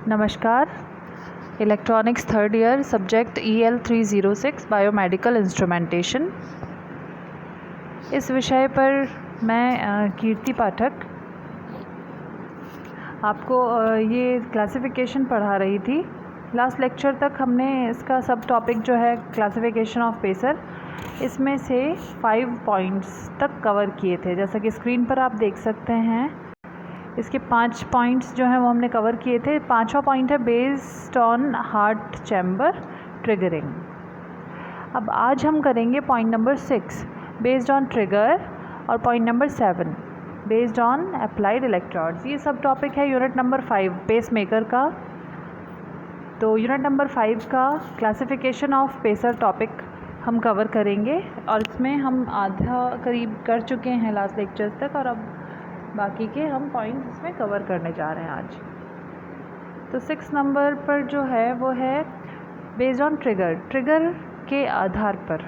नमस्कार। Electronics third year subject EL 306 biomedical instrumentation. इस विषय पर मैं कीर्ति पाठक आपको ये क्लासिफिकेशन पढ़ा रही थी। लास्ट लेक्चर तक हमने इसका सब टॉपिक जो है क्लासिफिकेशन ऑफ पेसर, इसमें से 5 पॉइंट्स तक कवर किए थे। जैसा कि स्क्रीन पर आप देख सकते हैं, इसके 5 पॉइंट्स जो हैं वो हमने कवर किए थे। 5वां पॉइंट है based on heart chamber triggering. अब आज हम करेंगे point number 6 based on trigger, और point number 7 based on applied electrodes. ये सब टॉपिक है यूनिट नंबर 5 पेस मेकर का। तो यूनिट नंबर 5 का क्लासिफिकेशन ऑफ पेसर टॉपिक हम कवर करेंगे, और इसमें हम आधा करीब कर चुके हैं लास्ट लेक्चर्स तक, और अब बाकी के हम पॉइंट्स इसमें कवर करने जा रहे हैं आज। तो 6 नंबर पर जो है वो है बेस्ड ऑन ट्रिगर। ट्रिगर के आधार पर,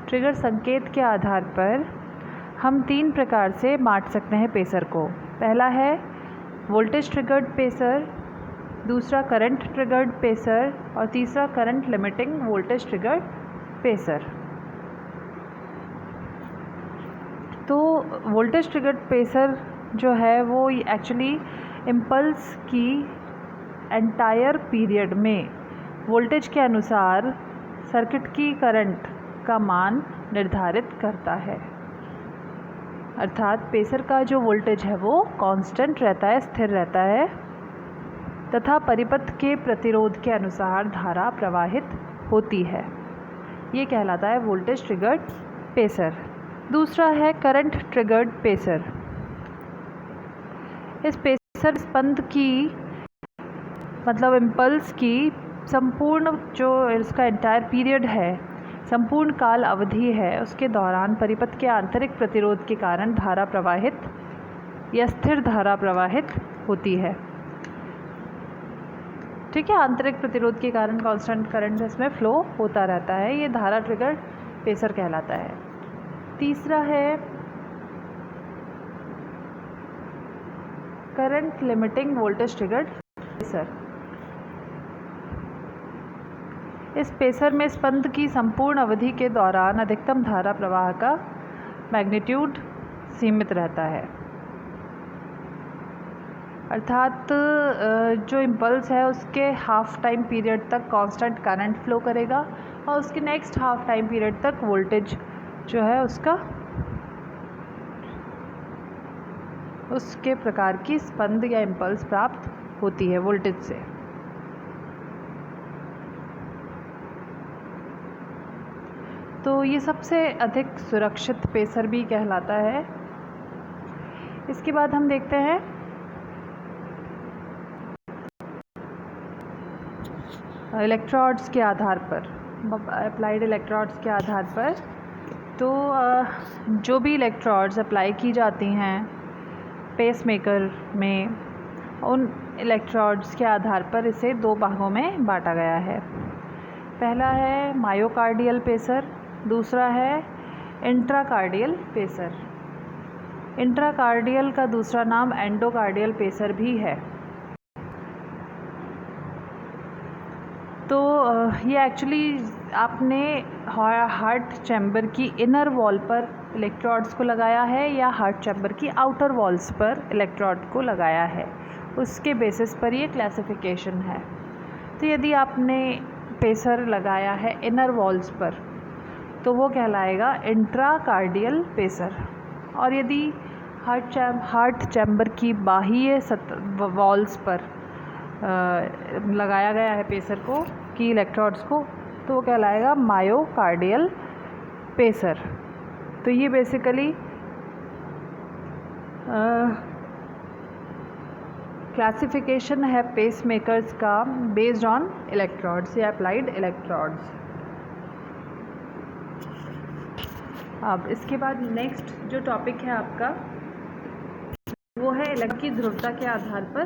ट्रिगर संकेत के आधार पर हम 3 प्रकार से बांट सकते हैं पेसर को। पहला है वोल्टेज ट्रिगर्ड पेसर, दूसरा करंट ट्रिगर्ड पेसर, और तीसरा current limiting voltage triggered pacer. तो वोल्टेज ट्रिगर्ड पेसर जो है वो एक्चुअली इम्पल्स की एंटायर पीरियड में वोल्टेज के अनुसार सर्किट की करंट का मान निर्धारित करता है। अर्थात पेसर का जो वोल्टेज है वो कांस्टेंट रहता है, स्थिर रहता है, तथा परिपथ के प्रतिरोध के अनुसार धारा प्रवाहित होती है। ये कहलाता है वोल्टेज ट्रिगर्ड पेसर। दूसरा है करंट ट्रिगर्ड पेसर। इस पेसर स्पंद की मतलब इम्पल्स की संपूर्ण जो इसका एंटायर पीरियड है, संपूर्ण काल अवधि है, उसके दौरान परिपथ के आंतरिक प्रतिरोध के कारण धारा प्रवाहित या स्थिर धारा प्रवाहित होती है। ठीक है, आंतरिक प्रतिरोध के कारण कांस्टेंट करंट इसमें फ्लो होता रहता है। ये धारा ट्रिगर्ड पेसर कहलाता है। तीसरा है current limiting voltage triggered pacer. इस पेसर में स्पंद की संपूर्ण अवधि के दौरान अधिकतम धारा प्रवाह का मैग्नीट्यूड सीमित रहता है। अर्थात जो इम्पल्स है उसके हाफ टाइम पीरियड तक कांस्टेंट करंट फ्लो करेगा, और उसके नेक्स्ट हाफ टाइम पीरियड तक वोल्टेज जो है उसके प्रकार की स्पंद या इम्पल्स प्राप्त होती है वोल्टेज से। तो ये सबसे अधिक सुरक्षित पेसर भी कहलाता है। इसके बाद हम देखते हैं इलेक्ट्रोड्स के आधार पर, अप्लाइड इलेक्ट्रोड्स के आधार पर। तो जो भी इलेक्ट्रोड्स अप्लाई की जाती हैं पेस मेकर में, उन इलेक्ट्रोड्स के आधार पर इसे 2 भागों में बांटा गया है। पहला है मायोकार्डियल पेसर, दूसरा है इंट्राकार्डियल पेसर। इंट्राकार्डियल का दूसरा नाम एंडोकार्डियल पेसर भी है। तो ये एक्चुअली आपने हार्ट चैम्बर की इनर वॉल पर इलेक्ट्रोड्स को लगाया है या हार्ट चैम्बर की आउटर वॉल्स पर इलेक्ट्रोड को लगाया है, उसके बेसिस पर ये क्लासिफिकेशन है। तो यदि आपने पेसर लगाया है इनर वॉल्स पर तो वो कहलाएगा इंट्राकार्डियल पेसर, और यदि हार्ट चैम्बर की बाह्य वॉल्स पर लगाया गया है पेसर को की इलेक्ट्रोड्स को, तो वो कहलाएगा मायोकार्डियल पेसर। तो ये बेसिकली क्लासिफिकेशन है पेस मेकर्स का बेस्ड ऑन इलेक्ट्रोड्स या अप्लाइड इलेक्ट्रोड्स। अब इसके बाद नेक्स्ट जो टॉपिक है आपका वो है इलेक्ट्रॉन की ध्रुवता के आधार पर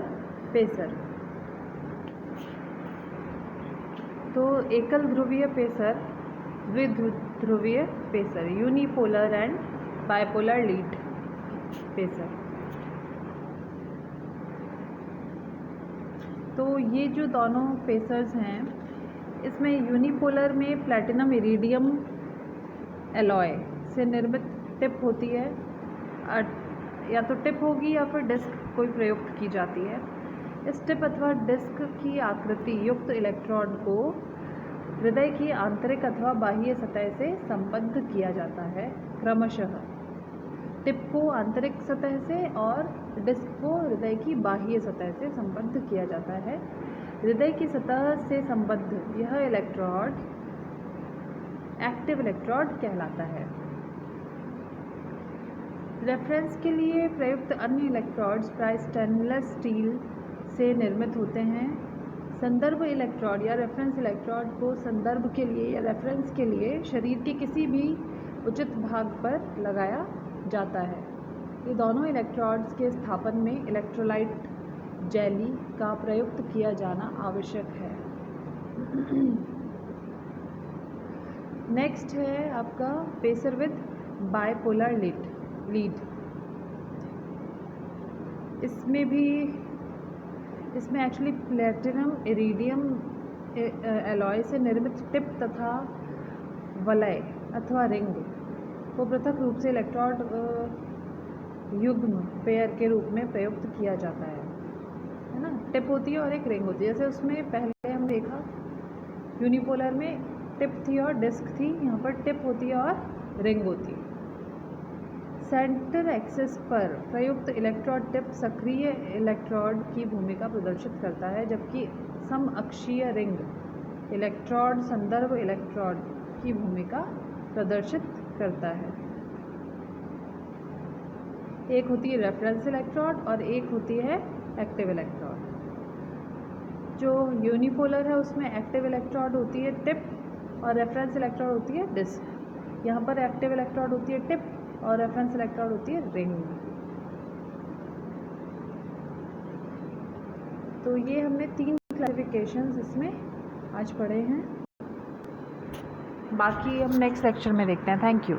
पेसर। तो एकल ध्रुवीय पेसर, द्विध्रुवीय pacer, unipolar and bipolar lead pacer. तो ये जो दोनों पेसर्स हैं, इसमें यूनिपोलर में प्लैटिनम इरिडियम एलॉय से निर्मित टिप होती है, या तो टिप होगी या फिर डिस्क कोई प्रयुक्त की जाती है। इस टिप अथवा डिस्क की आकृति युक्त इलेक्ट्रोड को हृदय की आंतरिक अथवा बाह्य सतह से संबद्ध किया जाता है क्रमशः। टिप को आंतरिक सतह से और डिस्क को हृदय की बाह्य सतह से संबद्ध किया जाता है। हृदय की सतह से संबद्ध यह इलेक्ट्रोड एक्टिव इलेक्ट्रोड कहलाता है। रेफरेंस के लिए प्रयुक्त अन्य इलेक्ट्रोड्स प्राय स्टेनलेस स्टील से निर्मित होते हैं। संदर्भ इलेक्ट्रोड या रेफरेंस इलेक्ट्रोड को संदर्भ के लिए या रेफरेंस के लिए शरीर के किसी भी उचित भाग पर लगाया जाता है। ये दोनों इलेक्ट्रोड्स के स्थापन में इलेक्ट्रोलाइट जेली का प्रयुक्त किया जाना आवश्यक है। नेक्स्ट है आपका पेसर विद बाइपोलर लीड। इसमें एक्चुअली प्लैटिनम इरिडियम एलॉय से निर्मित टिप तथा वलय अथवा रिंग को पृथक रूप से इलेक्ट्रोड युग्म पेयर के रूप में प्रयुक्त किया जाता है ना। टिप होती है और एक रिंग होती है। जैसे उसमें पहले हम देखा यूनिपोलर में टिप थी और डिस्क थी, यहाँ पर टिप होती है और रिंग होती है। सेंटर एक्सिस पर प्रयुक्त इलेक्ट्रोड टिप सक्रिय इलेक्ट्रोड की भूमिका प्रदर्शित करता है, जबकि समअक्षीय रिंग इलेक्ट्रोड संदर्भ इलेक्ट्रोड की भूमिका प्रदर्शित करता है। एक होती है रेफरेंस इलेक्ट्रोड और एक होती है एक्टिव इलेक्ट्रोड। जो यूनिपोलर है उसमें एक्टिव इलेक्ट्रोड होती है टिप और रेफरेंस इलेक्ट्रोड होती है डिस्क। यहाँ पर एक्टिव इलेक्ट्रोड होती है टिप और रेफरेंस इलेक्ट्रोड होती है रिंग। तो ये हमने 3 क्लासिफिकेशंस इसमें आज पढ़े हैं। बाकी हम नेक्स्ट लेक्चर में देखते हैं। Thank you.